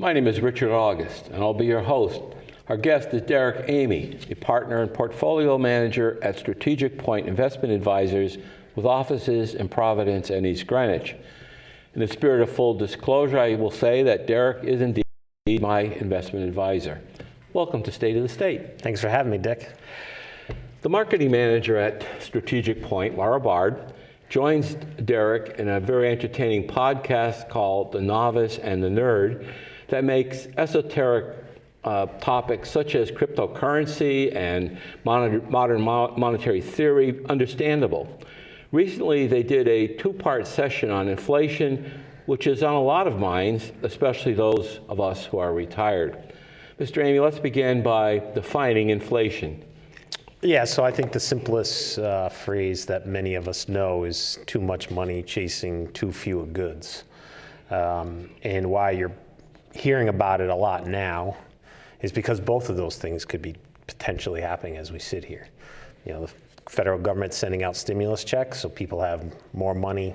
My name is Richard August, and I'll be your host. Our guest is Derek Armey, a partner and portfolio manager at Strategic Point Investment Advisors with offices in Providence and East Greenwich. In the spirit of full disclosure, I will say that Derek is indeed my investment advisor. Welcome to State of the State. Thanks for having me, Dick. The marketing manager at Strategic Point, Laura Bard, joins Derek in a very entertaining podcast called The Novice and the Nerd that makes esoteric topics such as cryptocurrency and modern monetary theory understandable. Recently, they did a two-part session on inflation, which is on a lot of minds, especially those of us who are retired. Mr. Armey, let's begin by defining inflation. Yeah, so I think the simplest phrase that many of us know is too much money chasing too few goods. And why you're hearing about it a lot now is because both of those things could be potentially happening as we sit here. You know, the federal government sending out stimulus checks so people have more money,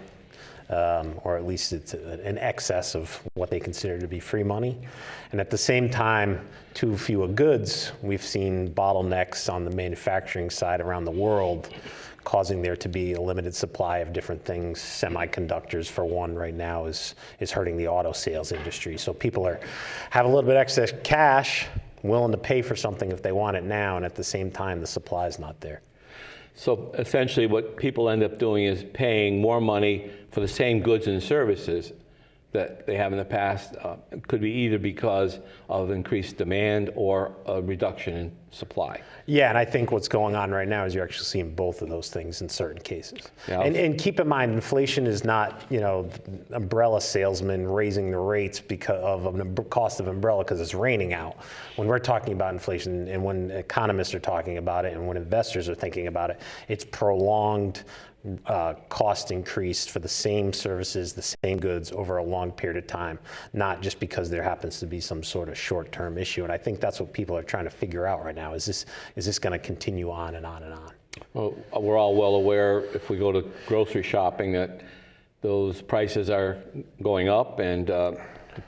or at least it's an excess of what they consider to be free money. And at the same time, too few goods. We've seen bottlenecks on the manufacturing side around the world, causing there to be a limited supply of different things. Semiconductors, for one, right now is hurting the auto sales industry. So people have a little bit excess cash, willing to pay for something if they want it now, and at the same time, the supply is not there. So essentially what people end up doing is paying more money for the same goods and services that they have in the past. It could be either because of increased demand or a reduction in supply. Yeah, and I think what's going on right now is you're actually seeing both of those things in certain cases. Yeah. And keep in mind, inflation is not, umbrella salesmen raising the rates because of the cost of umbrella because it's raining out. When we're talking about inflation and when economists are talking about it and when investors are thinking about it, it's prolonged cost increase for the same services, the same goods over a long period of time, not just because there happens to be some sort of short-term issue. And I think that's what people are trying to figure out right now. Is this going to continue on and on and on? Well, we're all well aware, if we go to grocery shopping, that those prices are going up, and the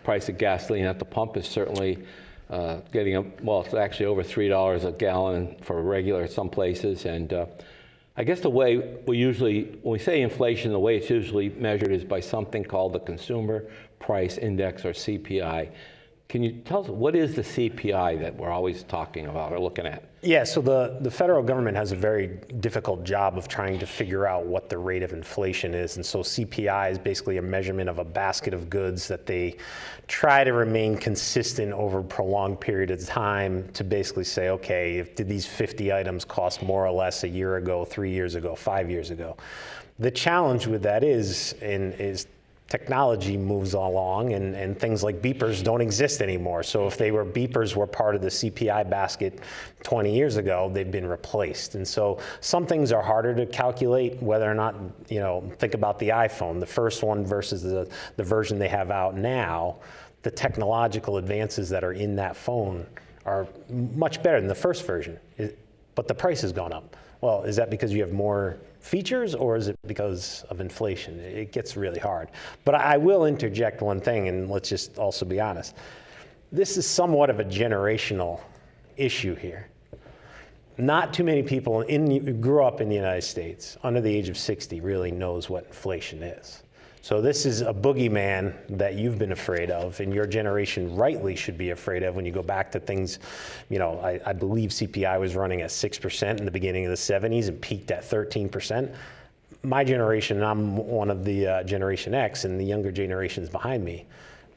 price of gasoline at the pump is certainly getting up. Well, it's actually over $3 a gallon for regular at some places, and I guess the way when we say inflation, the way it's usually measured is by something called the Consumer Price Index, or CPI. Can you tell us, what is the CPI that we're always talking about or looking at? Yeah, so the federal government has a very difficult job of trying to figure out what the rate of inflation is. And so CPI is basically a measurement of a basket of goods that they try to remain consistent over a prolonged period of time to basically say, okay, did these 50 items cost more or less a year ago, 3 years ago, 5 years ago? The challenge with that is technology moves along, and things like beepers don't exist anymore. So if beepers were part of the CPI basket 20 years ago, they've been replaced. And so some things are harder to calculate, whether or not, think about the iPhone, the first one versus the version they have out now. The technological advances that are in that phone are much better than the first version, but the price has gone up. Well, is that because you have more features, or is it because of inflation? It gets really hard. But I will interject one thing, and let's just also be honest. This is somewhat of a generational issue here. Not too many people who grew up in the United States under the age of 60 really knows what inflation is. So this is a boogeyman that you've been afraid of, and your generation rightly should be afraid of when you go back to things. I believe CPI was running at 6% in the beginning of the 70s and peaked at 13%. My generation, and I'm one of the Generation X, and the younger generations behind me,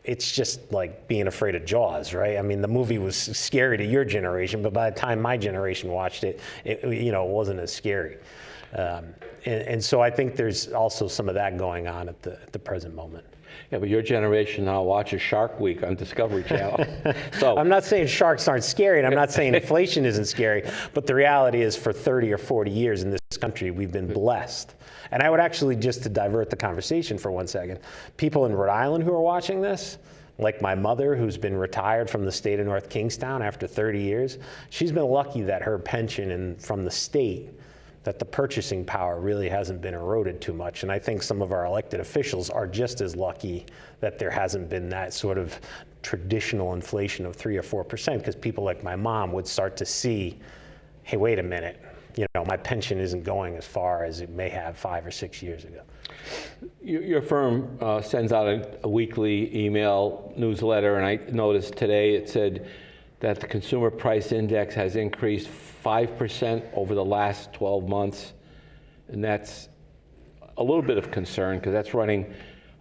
it's just like being afraid of Jaws, right? I mean, the movie was scary to your generation, but by the time my generation watched it, it wasn't as scary. And so I think there's also some of that going on at the present moment. Yeah, but your generation now watches Shark Week on Discovery Channel. So I'm not saying sharks aren't scary, and I'm not saying inflation isn't scary, but the reality is for 30 or 40 years in this country, we've been blessed. And I would actually, just to divert the conversation for 1 second, people in Rhode Island who are watching this, like my mother, who's been retired from the state of North Kingstown after 30 years, she's been lucky that her pension from the state, that the purchasing power really hasn't been eroded too much. And I think some of our elected officials are just as lucky that there hasn't been that sort of traditional inflation of 3 or 4%, because people like my mom would start to see, hey, wait a minute, my pension isn't going as far as it may have 5 or 6 years ago. Your firm sends out a weekly email newsletter, and I noticed today it said that the consumer price index has increased 5% over the last 12 months. And that's a little bit of concern, because that's running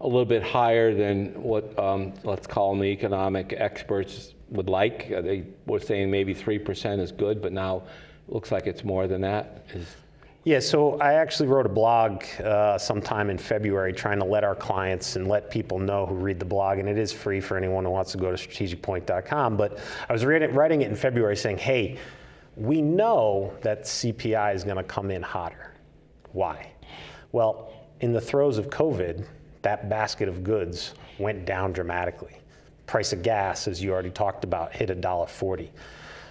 a little bit higher than what, let's call them, the economic experts would like. They were saying maybe 3% is good, but now it looks like it's more than that. Yeah, so I actually wrote a blog sometime in February trying to let our clients and let people know who read the blog, and it is free for anyone who wants to go to strategicpoint.com. But I was writing it in February saying, hey, we know that CPI is going to come in hotter. Why? Well, in the throes of COVID, that basket of goods went down dramatically. Price of gas, as you already talked about, hit $1.40.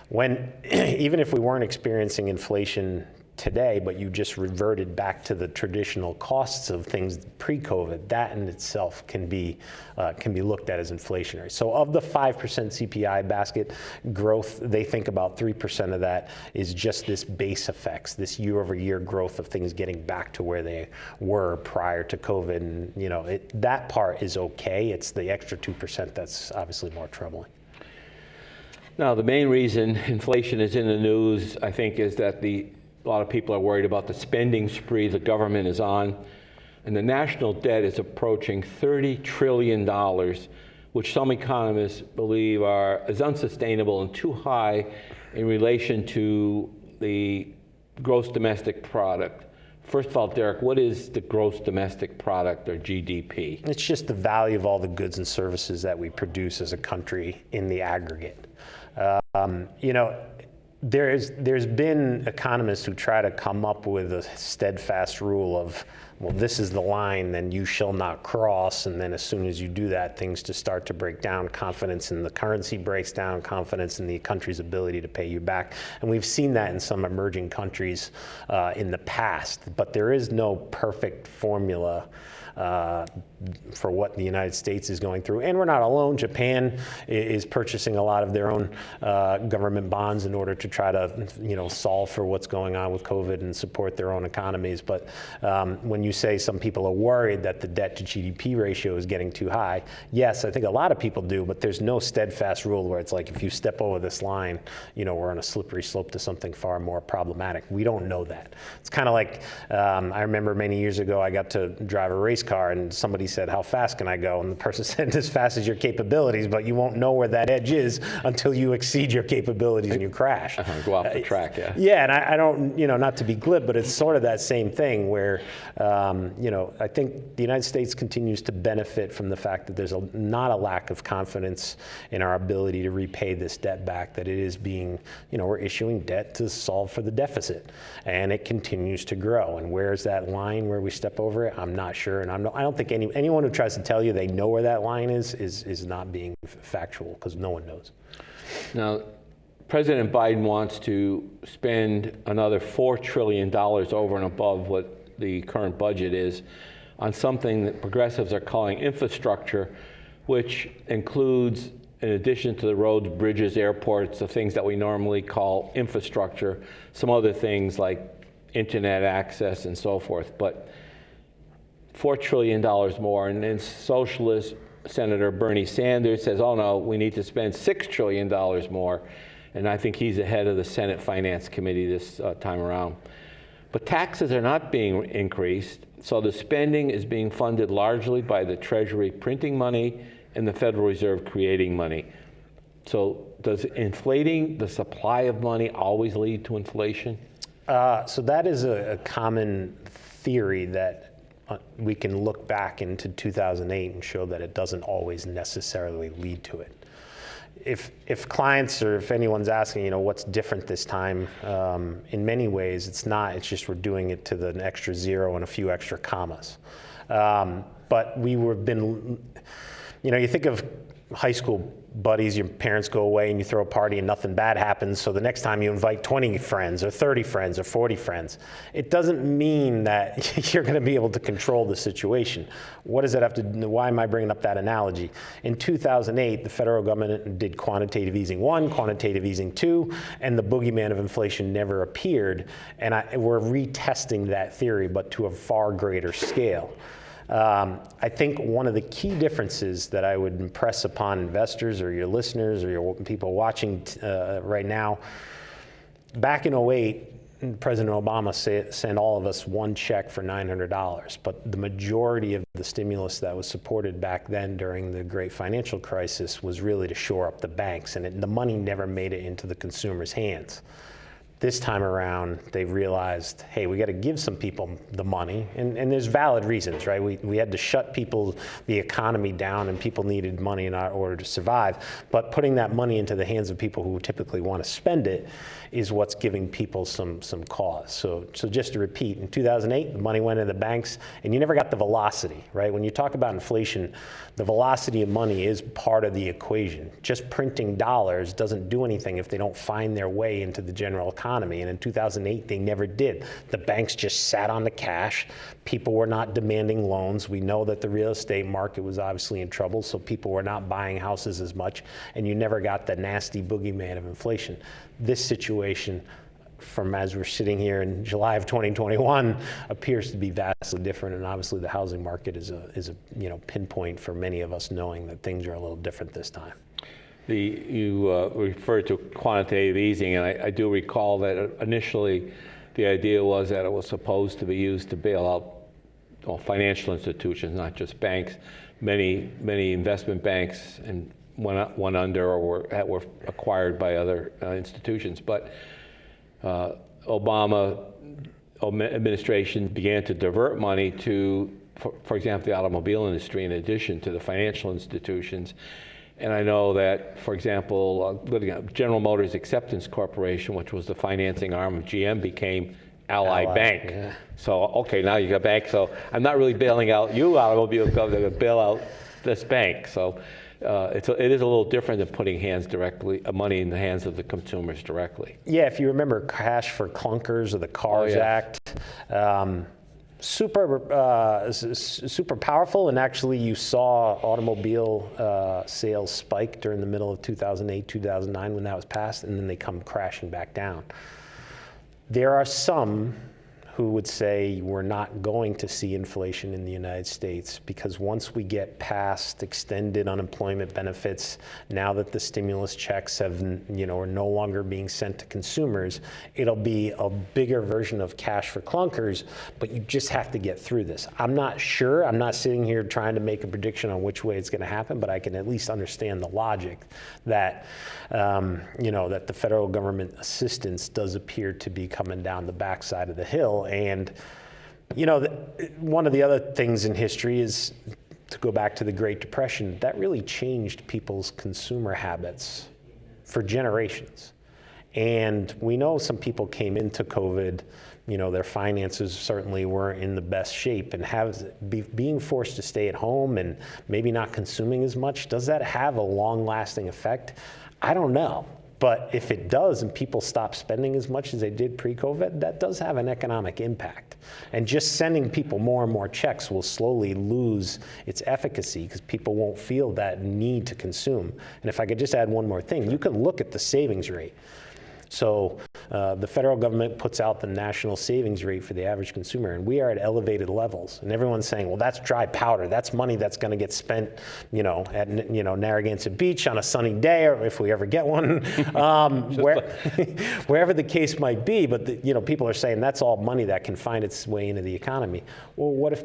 When, even if we weren't experiencing inflation today, but you just reverted back to the traditional costs of things pre-COVID, that in itself can be looked at as inflationary. So of the 5% CPI basket growth, they think about 3% of that is just this base effects, this year-over-year growth of things getting back to where they were prior to COVID. And that part is okay. It's the extra 2% that's obviously more troubling. Now, the main reason inflation is in the news, I think, is that a lot of people are worried about the spending spree the government is on, and the national debt is approaching $30 trillion, which some economists believe is unsustainable and too high in relation to the gross domestic product. First of all, Derek, what is the gross domestic product, or GDP? It's just the value of all the goods and services that we produce as a country in the aggregate. There's been economists who try to come up with a steadfast rule of, well, this is the line, then you shall not cross, and then as soon as you do that, things just start to break down. Confidence in the currency breaks down, confidence in the country's ability to pay you back. And we've seen that in some emerging countries in the past, but there is no perfect formula for what the United States is going through. And we're not alone. Japan is purchasing a lot of their own government bonds in order to try to solve for what's going on with COVID and support their own economies. But when you say some people are worried that the debt to GDP ratio is getting too high, yes, I think a lot of people do, but there's no steadfast rule where it's like, if you step over this line, we're on a slippery slope to something far more problematic. We don't know that. It's kind of like, I remember many years ago, I got to drive a race car, and somebody said, how fast can I go? And the person said, as fast as your capabilities, but you won't know where that edge is until you exceed your capabilities and you crash. Go off the track, yeah. Yeah, and I don't, not to be glib, but it's sort of that same thing where, I think the United States continues to benefit from the fact that there's not a lack of confidence in our ability to repay this debt back, that it is being, we're issuing debt to solve for the deficit, and it continues to grow. And where's that line where we step over it? I'm not sure, and I don't think anyone who tries to tell you they know where that line is not being factual, because no one knows. Now, President Biden wants to spend another $4 trillion over and above what the current budget is on something that progressives are calling infrastructure, which includes, in addition to the roads, bridges, airports, the things that we normally call infrastructure, some other things like internet access and so forth. But $4 trillion more, and then socialist Senator Bernie Sanders says, oh no, we need to spend $6 trillion more, and I think he's ahead of the Senate Finance Committee this time around. But taxes are not being increased, so the spending is being funded largely by the Treasury printing money and the Federal Reserve creating money. So does inflating the supply of money always lead to inflation? So that is a common theory that we can look back into 2008 and show that it doesn't always necessarily lead to it. If clients, or if anyone's asking, what's different this time, in many ways it's not. It's just we're doing it to the extra zero and a few extra commas. But you think of high school buddies, your parents go away and you throw a party and nothing bad happens, so the next time you invite 20 friends or 30 friends or 40 friends. It doesn't mean that you're going to be able to control the situation. What does that have to do? Why am I bringing up that analogy? In 2008, the federal government did quantitative easing 1, quantitative easing 2, and the boogeyman of inflation never appeared. And we're retesting that theory, but to a far greater scale. I think one of the key differences that I would impress upon investors or your listeners or your people watching right now, back in 2008, President Obama sent all of us one check for $900, but the majority of the stimulus that was supported back then during the great financial crisis was really to shore up the banks, and the money never made it into the consumer's hands. This time around, they realized, hey, we got to give some people the money, and there's valid reasons, right? We had to shut the economy down, and people needed money in order to survive. But putting that money into the hands of people who typically want to spend it is what's giving people some cause. So just to repeat, in 2008, the money went into the banks, and you never got the velocity, right? When you talk about inflation, the velocity of money is part of the equation. Just printing dollars doesn't do anything if they don't find their way into the general economy. And in 2008, they never did. The banks just sat on the cash. People were not demanding loans. We know that the real estate market was obviously in trouble, so people were not buying houses as much, and you never got the nasty boogeyman of inflation. This situation, from as we're sitting here in July of 2021, appears to be vastly different, and obviously the housing market is a pinpoint for many of us, knowing that things are a little different this time. You referred to quantitative easing, and I do recall that initially the idea was that it was supposed to be used to bail out financial institutions, not just banks. Many investment banks and went under or were acquired by other institutions. But Obama administration began to divert money to, for example, the automobile industry in addition to the financial institutions. And I know that, for example, General Motors Acceptance Corporation, which was the financing arm of GM, became Ally Bank. Yeah. So, okay, now you got bank. So I'm not really bailing out you, automobile company, to bail out this bank. So it is a little different than putting money in the hands of the consumers directly. Yeah, if you remember Cash for Clunkers or the CARS Act, super powerful, and actually you saw automobile sales spike during the middle of 2008, 2009 when that was passed, and then they come crashing back down. There are some who would say we're not going to see inflation in the United States because once we get past extended unemployment benefits, now that the stimulus checks are no longer being sent to consumers, it'll be a bigger version of Cash for Clunkers, but you just have to get through this. I'm not sure. I'm not sitting here trying to make a prediction on which way it's going to happen, but I can at least understand the logic that that the federal government assistance does appear to be coming down the backside of the hill. And, one of the other things in history is, to go back to the Great Depression, that really changed people's consumer habits for generations. And we know some people came into COVID, their finances certainly weren't in the best shape, and being forced to stay at home and maybe not consuming as much, does that have a long-lasting effect? I don't know. But if it does and people stop spending as much as they did pre-COVID, that does have an economic impact. And just sending people more and more checks will slowly lose its efficacy because people won't feel that need to consume. And if I could just add one more thing, you can look at the savings rate. So the federal government puts out the national savings rate for the average consumer, and we are at elevated levels. And everyone's saying, well, that's dry powder. That's money that's going to get spent, at Narragansett Beach on a sunny day, or if we ever get one, wherever the case might be. But people are saying that's all money that can find its way into the economy. Well, what if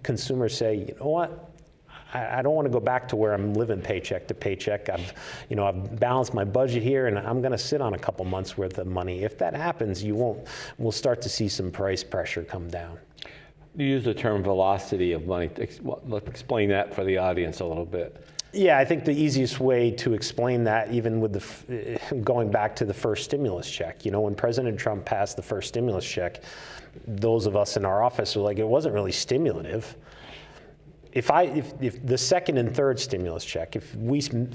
consumers say, you know what? I don't want to go back to where I'm living paycheck to paycheck. I've balanced my budget here, and I'm going to sit on a couple months worth of money. If that happens, we'll start to see some price pressure come down. You use the term velocity of money. Let's explain that for the audience a little bit. Yeah, I think the easiest way to explain that, even with going back to the first stimulus check, when President Trump passed the first stimulus check, those of us in our office were like, it wasn't really stimulative. if the second and third stimulus check, if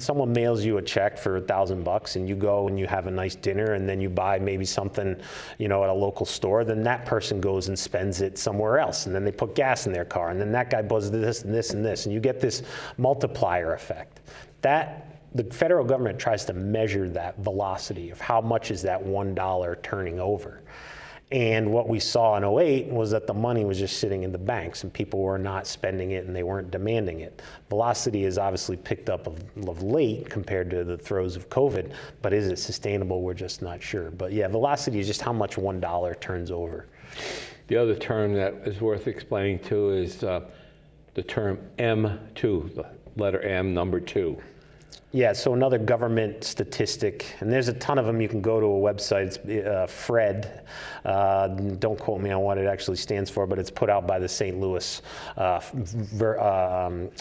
someone mails you a check for $1,000 and you go and you have a nice dinner and then you buy maybe something, at a local store, then that person goes and spends it somewhere else, and then they put gas in their car, and then that guy buys this and this and this, and you get this multiplier effect. The federal government tries to measure that velocity of how much is that $1 turning over. And what we saw in 2008 was that the money was just sitting in the banks and people were not spending it and they weren't demanding it. Velocity has obviously picked up of late compared to the throes of COVID, but is it sustainable? We're just not sure. But yeah, velocity is just how much $1 turns over. The other term that is worth explaining too is the term M2, the letter M, number 2. Yeah, so another government statistic, and there's a ton of them. You can go to a website, it's FRED. Don't quote me on what it actually stands for, but it's put out by the St. Louis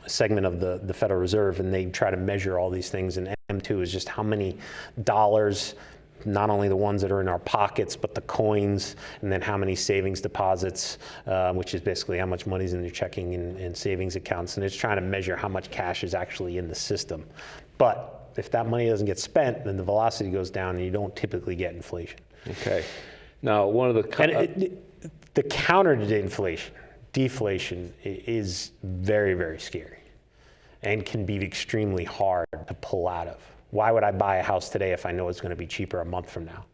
segment of the Federal Reserve, and they try to measure all these things, and M2 is just how many dollars, not only the ones that are in our pockets, but the coins, and then how many savings deposits, which is basically how much money's in your checking and savings accounts. And it's trying to measure how much cash is actually in the system. But if that money doesn't get spent, then the velocity goes down and you don't typically get inflation. Okay. Now, one of the... the counter to inflation, deflation, is very, very scary and can be extremely hard to pull out of. Why would I buy a house today if I know it's going to be cheaper a month from now,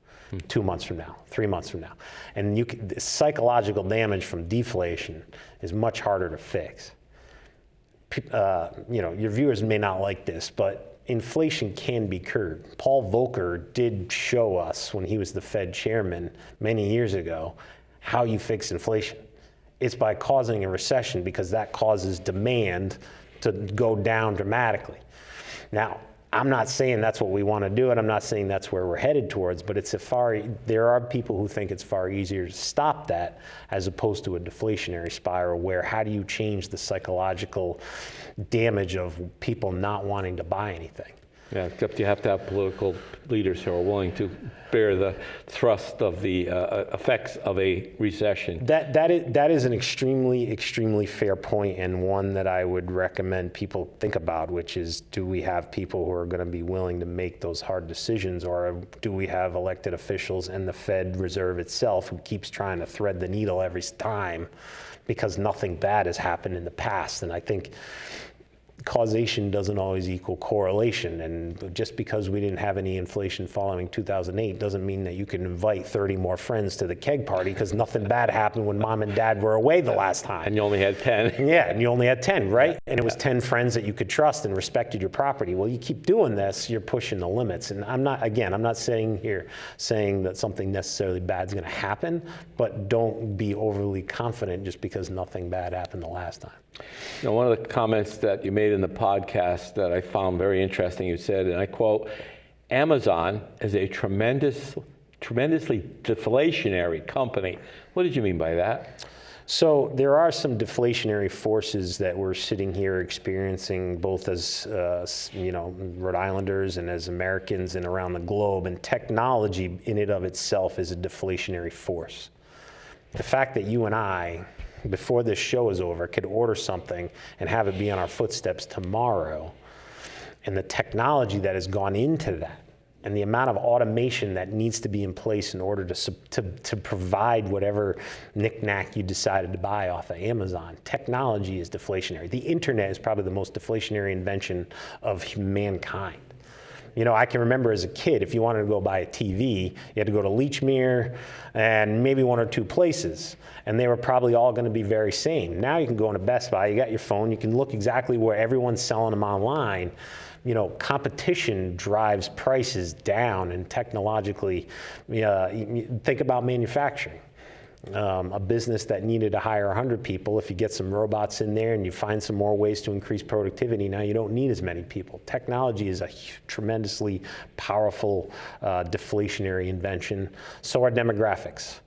2 months from now, 3 months from now? And the psychological damage from deflation is much harder to fix. Your viewers may not like this, but inflation can be curbed. Paul Volcker did show us when he was the Fed chairman many years ago how you fix inflation. It's by causing a recession, because that causes demand to go down dramatically. Now, I'm not saying that's what we want to do, and I'm not saying that's where we're headed towards, but there are people who think it's far easier to stop that as opposed to a deflationary spiral where how do you change the psychological damage of people not wanting to buy anything? Yeah, except you have to have political leaders who are willing to bear the thrust of the effects of a recession. That is an extremely, extremely fair point, and one that I would recommend people think about, which is, do we have people who are going to be willing to make those hard decisions, or do we have elected officials and the Fed Reserve itself who keeps trying to thread the needle every time because nothing bad has happened in the past? And I think causation doesn't always equal correlation, and just because we didn't have any inflation following 2008 doesn't mean that you can invite 30 more friends to the keg party because nothing bad happened when mom and dad were away the last time. And you only had 10. Yeah, and you only had 10, right? And it was 10 friends that you could trust and respected your property. Well, you keep doing this, you're pushing the limits. And I'm not saying that something necessarily bad is going to happen, but don't be overly confident just because nothing bad happened the last time. Now, one of the comments that you made in the podcast that I found very interesting, you said, and I quote, "Amazon is a tremendously deflationary company." What did you mean by that? So there are some deflationary forces that we're sitting here experiencing, both as Rhode Islanders and as Americans and around the globe. And technology in and of itself is a deflationary force. The fact that you and I, before this show is over, could order something and have it be on our footsteps tomorrow, and the technology that has gone into that, and the amount of automation that needs to be in place in order to provide whatever knickknack you decided to buy off of Amazon. Technology is deflationary. The internet is probably the most deflationary invention of mankind. I can remember as a kid, if you wanted to go buy a TV, you had to go to Lechmere and maybe 1 or 2 places, and they were probably all going to be very same. Now you can go into Best Buy, you got your phone, you can look exactly where everyone's selling them online. Competition drives prices down, and technologically, think about manufacturing. A business that needed to hire 100 people, if you get some robots in there and you find some more ways to increase productivity, now you don't need as many people. Technology is a tremendously powerful deflationary invention. So are demographics.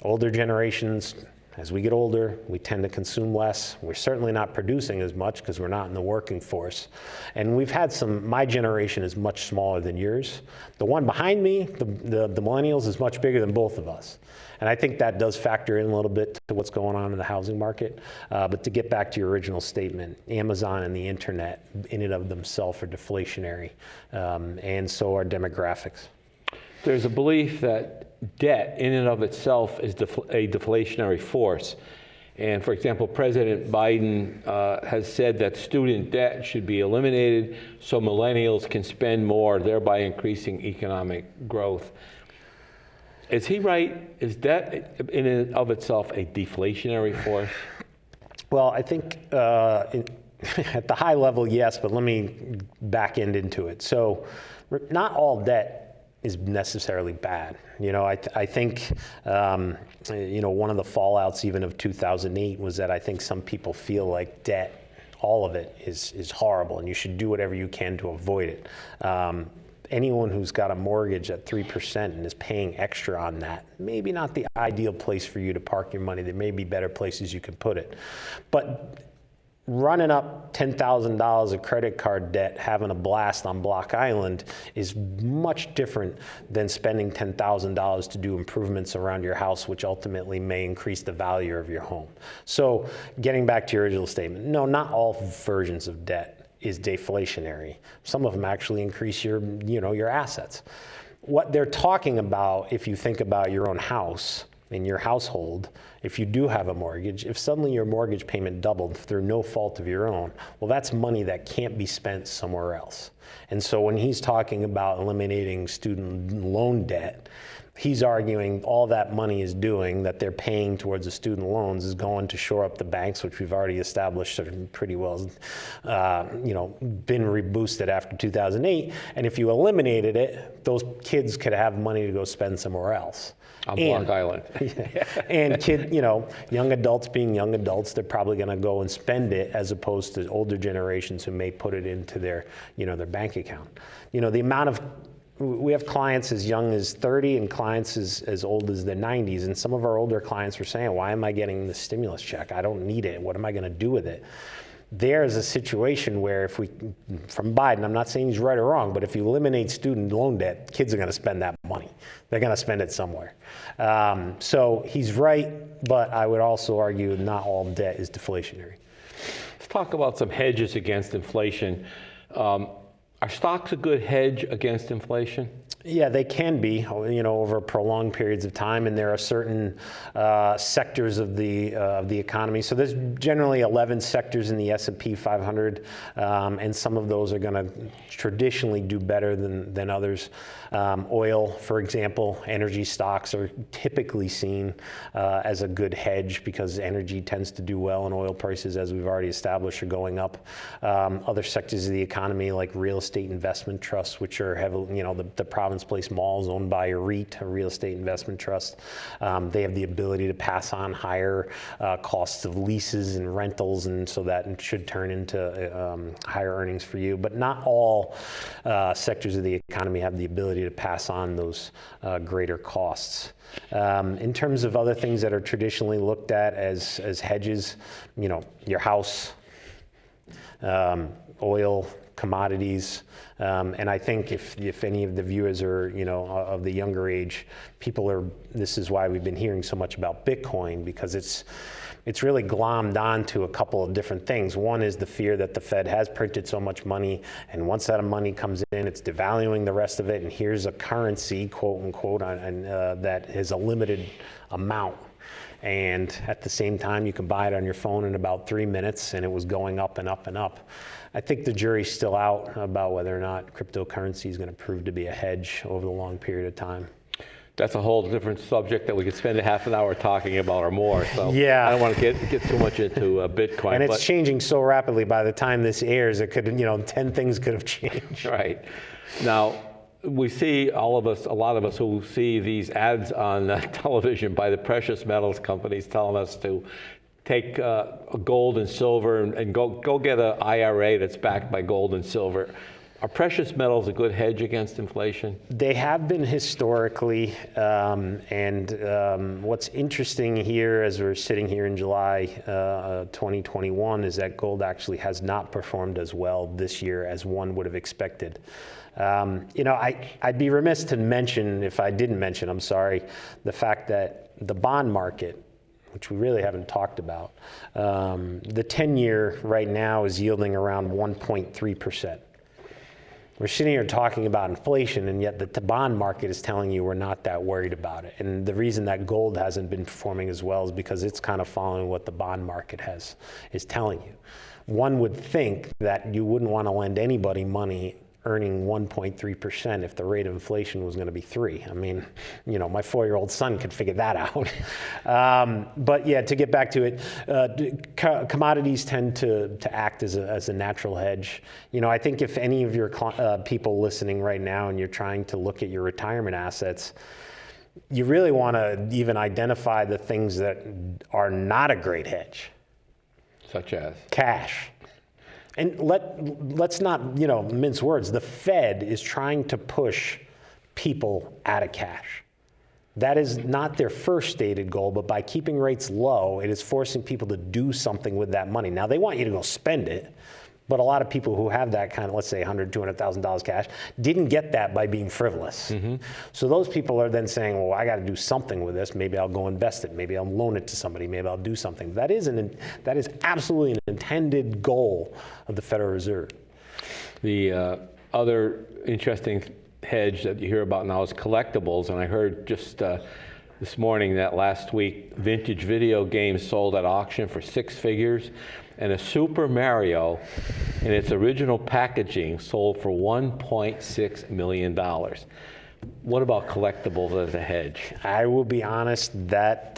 Older generations As we get older, we tend to consume less. We're certainly not producing as much because we're not in the working force. And we've had my generation is much smaller than yours. The one behind me, the millennials, is much bigger than both of us. And I think that does factor in a little bit to what's going on in the housing market. But to get back to your original statement, Amazon and the internet in and of themselves are deflationary, and so are demographics. There's a belief that debt in and of itself is a deflationary force. And for example, President Biden has said that student debt should be eliminated so millennials can spend more, thereby increasing economic growth. Is he right? Is debt in and of itself a deflationary force? Well, I think at the high level, yes, but let me back end into it. So not all debt is necessarily bad. I think, one of the fallouts even of 2008 was that I think some people feel like debt, all of it is horrible and you should do whatever you can to avoid it. Anyone who's got a mortgage at 3% and is paying extra on that, maybe not the ideal place for you to park your money. There may be better places you can put it. But running up $10,000 of credit card debt, having a blast on Block Island is much different than spending $10,000 to do improvements around your house, which ultimately may increase the value of your home. So getting back to your original statement, no, not all versions of debt is deflationary. Some of them actually increase your assets. What they're talking about, if you think about your own house, in your household, if you do have a mortgage, if suddenly your mortgage payment doubled through no fault of your own, well, that's money that can't be spent somewhere else. And so when he's talking about eliminating student loan debt, he's arguing all that money is doing, that they're paying towards the student loans, is going to shore up the banks, which we've already established are pretty well, been reboosted after 2008. And if you eliminated it, those kids could have money to go spend somewhere else. On Block Island. And young adults being young adults, they're probably going to go and spend it as opposed to older generations who may put it into their bank account. The amount of we have clients as young as 30 and clients as old as the 90s. And some of our older clients were saying, why am I getting the stimulus check? I don't need it. What am I going to do with it? There's a situation where from Biden, I'm not saying he's right or wrong, but if you eliminate student loan debt, kids are going to spend that money. They're going to spend it somewhere. So he's right, but I would also argue not all debt is deflationary. Let's talk about some hedges against inflation. Are stocks a good hedge against inflation? Yeah, they can be, over prolonged periods of time, and there are certain sectors of the economy. So there's generally 11 sectors in the S&P 500, and some of those are going to traditionally do better than others. Oil, for example, energy stocks are typically seen as a good hedge because energy tends to do well, and oil prices, as we've already established, are going up. Other sectors of the economy, like real estate investment trusts, which are heavily, the Province Place malls owned by a REIT, a real estate investment trust. They have the ability to pass on higher costs of leases and rentals, and so that should turn into higher earnings for you. But not all sectors of the economy have the ability to pass on those greater costs. In terms of other things that are traditionally looked at as hedges, your house, oil, commodities, and I think if any of the viewers are of the younger age, this is why we've been hearing so much about Bitcoin, because it's really glommed onto a couple of different things. One is the fear that the Fed has printed so much money, and once that money comes in, it's devaluing the rest of it, and here's a currency, quote unquote, that has a limited amount. And at the same time, you can buy it on your phone in about 3 minutes, and it was going up and up and up. I think the jury's still out about whether or not cryptocurrency is going to prove to be a hedge over the long period of time. That's a whole different subject that we could spend a half an hour talking about or more. So yeah. I don't want to get too much into Bitcoin. And it's changing so rapidly. By the time this airs, it could, 10 things could have changed. Right. Now, we see a lot of us who see these ads on television by the precious metals companies telling us to take gold and silver and go get an IRA that's backed by gold and silver. Are precious metals a good hedge against inflation? They have been historically, what's interesting here as we're sitting here in July 2021 is that gold actually has not performed as well this year as one would have expected. I'd be remiss to mention, if I didn't mention, I'm sorry, the fact that the bond market, which we really haven't talked about, the 10-year right now is yielding around 1.3%. We're sitting here talking about inflation, and yet the bond market is telling you we're not that worried about it. And the reason that gold hasn't been performing as well is because it's kind of following what the bond market is telling you. One would think that you wouldn't want to lend anybody money earning 1.3% if the rate of inflation was going to be 3%. I mean, my 4-year-old son could figure that out. But yeah, to get back to it, commodities tend to act as a natural hedge. I think if any of your people listening right now and you're trying to look at your retirement assets, you really want to even identify the things that are not a great hedge. Such as? Cash. And let's not, mince words. The Fed is trying to push people out of cash. That is not their first stated goal, but by keeping rates low, it is forcing people to do something with that money. Now, they want you to go spend it, but a lot of people who have that kind of, let's say, $100,000, $200,000 cash, didn't get that by being frivolous. Mm-hmm. So those people are then saying, well, I got to do something with this. Maybe I'll go invest it. Maybe I'll loan it to somebody. Maybe I'll do something. That is absolutely an intended goal of the Federal Reserve. The other interesting hedge that you hear about now is collectibles. And I heard just this morning that last week, vintage video games sold at auction for 6 figures. And a Super Mario in its original packaging sold for $1.6 million. What about collectibles as a hedge? I will be honest, that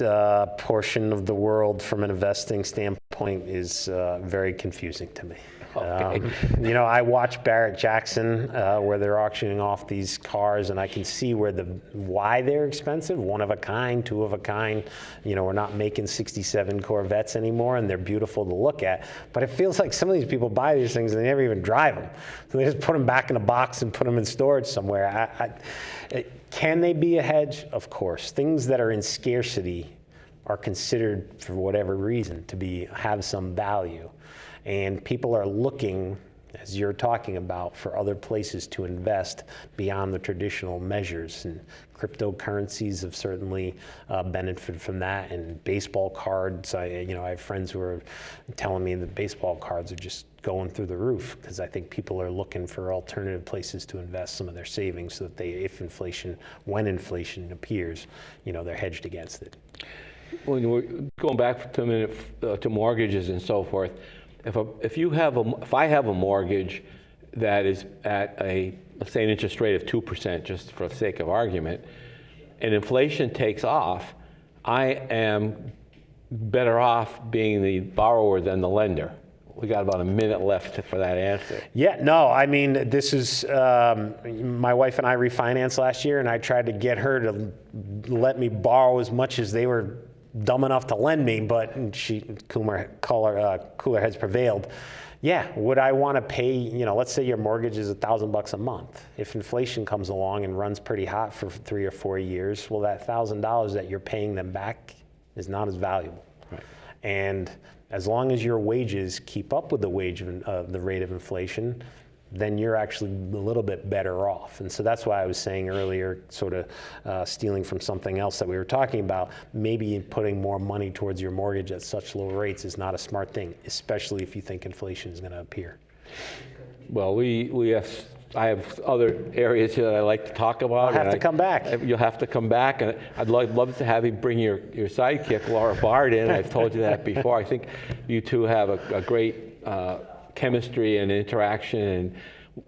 portion of the world from an investing standpoint is very confusing to me. Okay. I watch Barrett Jackson where they're auctioning off these cars, and I can see why they're expensive. One of a kind, two of a kind. We're not making 67 Corvettes anymore, and they're beautiful to look at. But it feels like some of these people buy these things and they never even drive them. So they just put them back in a box and put them in storage somewhere. Can they be a hedge? Of course. Things that are in scarcity are considered, for whatever reason, to have some value. And people are looking, as you're talking about, for other places to invest beyond the traditional measures. And cryptocurrencies have certainly benefited from that. And baseball cards, I have friends who are telling me that baseball cards are just going through the roof, because I think people are looking for alternative places to invest some of their savings so that when inflation appears, they're hedged against it. When we're going back to a minute to mortgages and so forth, if I have a mortgage that is at let's say an interest rate of 2%, just for the sake of argument, and inflation takes off, I am better off being the borrower than the lender. We got about a minute left for that answer. Yeah, no, I mean, this is, my wife and I refinanced last year, and I tried to get her to let me borrow as much as they were dumb enough to lend me, but cooler heads prevailed. Yeah, would I want to pay, let's say your mortgage is $1,000 a month. If inflation comes along and runs pretty hot for 3 or 4 years, well, that $1,000 that you're paying them back is not as valuable. Right. And as long as your wages keep up with the rate of inflation, then you're actually a little bit better off. And so that's why I was saying earlier, sort of stealing from something else that we were talking about, maybe putting more money towards your mortgage at such low rates is not a smart thing, especially if you think inflation is going to appear. Well, I have other areas here that I like to talk about. I'll have to come back. You'll have to come back, and I'd love to have you bring your sidekick, Laura Bard, in. I've told you that before. I think you two have a great chemistry and interaction, and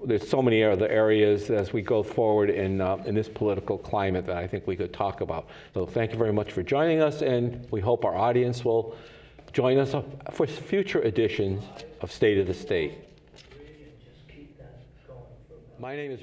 there's so many other areas as we go forward in this political climate that I think we could talk about. So thank you very much for joining us, and we hope our audience will join us for future editions of State of the State. My name is